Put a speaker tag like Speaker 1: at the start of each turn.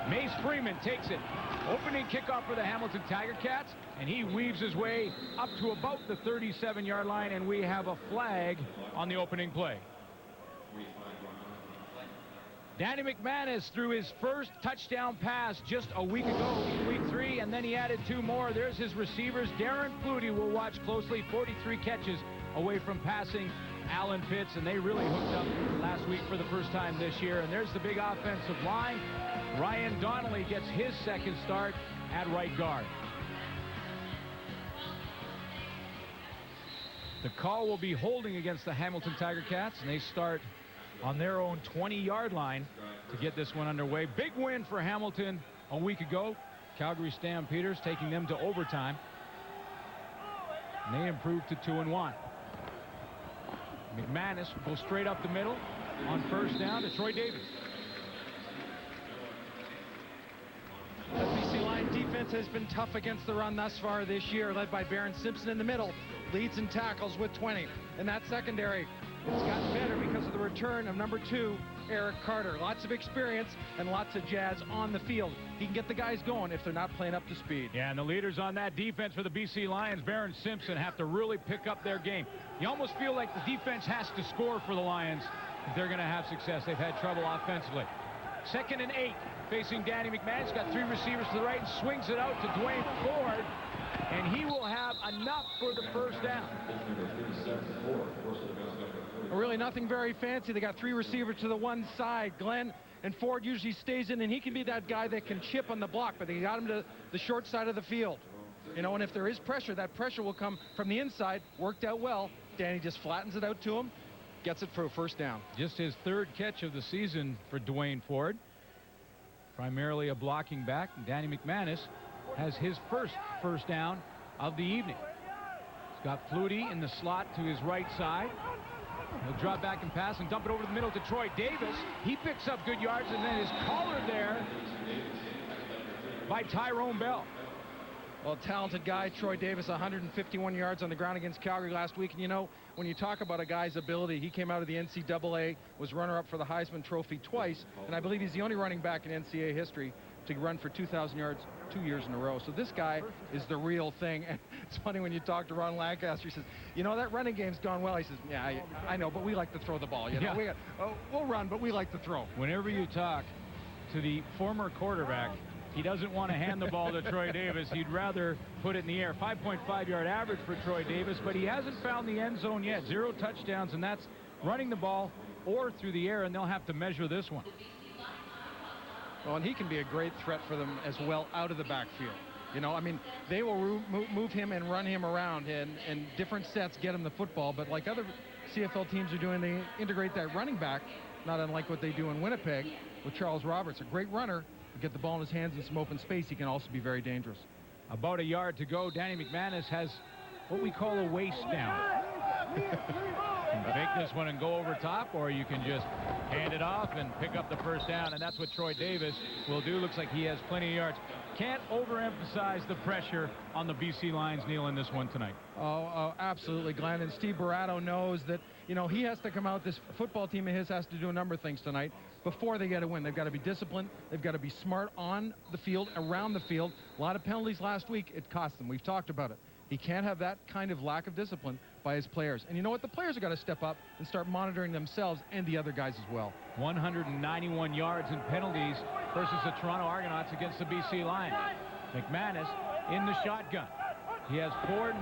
Speaker 1: Mace Freeman takes it. Opening kickoff for the Hamilton Tigercats, and he weaves his way up to about the 37-yard line, and we have a flag on the opening play. Danny McManus threw his first touchdown pass just a week ago, week 3, and then he added 2 more. There's his receivers. Darren Flutie will watch closely. 43 catches away from passing Alan Pitts, and they really hooked up last week for the first time this year. And there's the big offensive line. Ryan Donnelly gets his second start at right guard. The call will be holding against the Hamilton Tigercats, and they start on their own 20-yard line to get this one underway. Big win for Hamilton a week ago. Calgary Stampeders taking them to overtime. And they improved to 2-1. McManus goes straight up the middle on first down to Troy Davis.
Speaker 2: The BC Lion defense has been tough against the run thus far this year, led by Baron Simpson in the middle. Leads and tackles with 20. And that secondary, it's gotten better because of the return of number 2, Eric Carter. Lots of experience and lots of jazz on the field. He can get the guys going if they're not playing up to speed.
Speaker 1: Yeah, and the leaders on that defense for the BC Lions, Baron Simpson, have to really pick up their game. You almost feel like the defense has to score for the Lions if they're going to have success. They've had trouble offensively. 2nd and 8, facing Danny McManus. Got 3 receivers to the right and swings it out to Dwayne Ford, and he will have enough for the first down.
Speaker 2: Really nothing very fancy. They got 3 receivers to the one side. Glenn and Ford usually stays in, and he can be that guy that can chip on the block, but they got him to the short side of the field. You know, and if there is pressure, that pressure will come from the inside. Worked out well. Danny just flattens it out to him, gets it for a first down.
Speaker 1: Just his 3rd catch of the season for Dwayne Ford. Primarily a blocking back. Danny McManus has his first down of the evening. He's got Flutie in the slot to his right side. He'll drop back and pass and dump it over the middle to Troy Davis. He picks up good yards, and then is collared there by Tyrone Bell.
Speaker 2: Well, talented guy, Troy Davis, 151 yards on the ground against Calgary last week. And you know, when you talk about a guy's ability, he came out of the NCAA, was runner-up for the Heisman Trophy twice, and I believe he's the only running back in NCAA history to run for 2,000 yards 2 years in a row. So this guy is the real thing. And it's funny when you talk to Ron Lancaster, he says, you know, that running game's gone well. He says, yeah, I know, but we like to throw the ball. You know, we'll run, but we like to throw.
Speaker 1: Whenever you talk to the former quarterback, he doesn't want to hand the ball to Troy Davis. He'd rather put it in the air. 5.5-yard average for Troy Davis, but he hasn't found the end zone yet. 0 touchdowns, and that's running the ball or through the air, and they'll have to measure this one.
Speaker 2: Well, and he can be a great threat for them as well out of the backfield. You know, I mean, they will move him and run him around, and different sets get him the football, but like other CFL teams are doing, they integrate that running back, not unlike what they do in Winnipeg with Charles Roberts, a great runner. Get the ball in his hands in some open space, he can also be very dangerous.
Speaker 1: About a yard to go. Danny McManus has what we call a waist down. You can take this one and go over top, or you can just hand it off and pick up the first down, and that's what Troy Davis will do. Looks like he has plenty of yards. Can't overemphasize the pressure on the BC Lions, Neil, in this one tonight.
Speaker 2: Oh, absolutely, Glenn. And Steve Barato knows that, you know, he has to come out. This football team of his has to do a number of things tonight before they get a win. They've got to be disciplined. They've got to be smart on the field, around the field. A lot of penalties last week. It cost them. We've talked about it. He can't have that kind of lack of discipline by his players. And you know what? The players have got to step up and start monitoring themselves and the other guys as well. 191
Speaker 1: yards in penalties versus the Toronto Argonauts against the BC Lions. McManus in the shotgun. He has Ford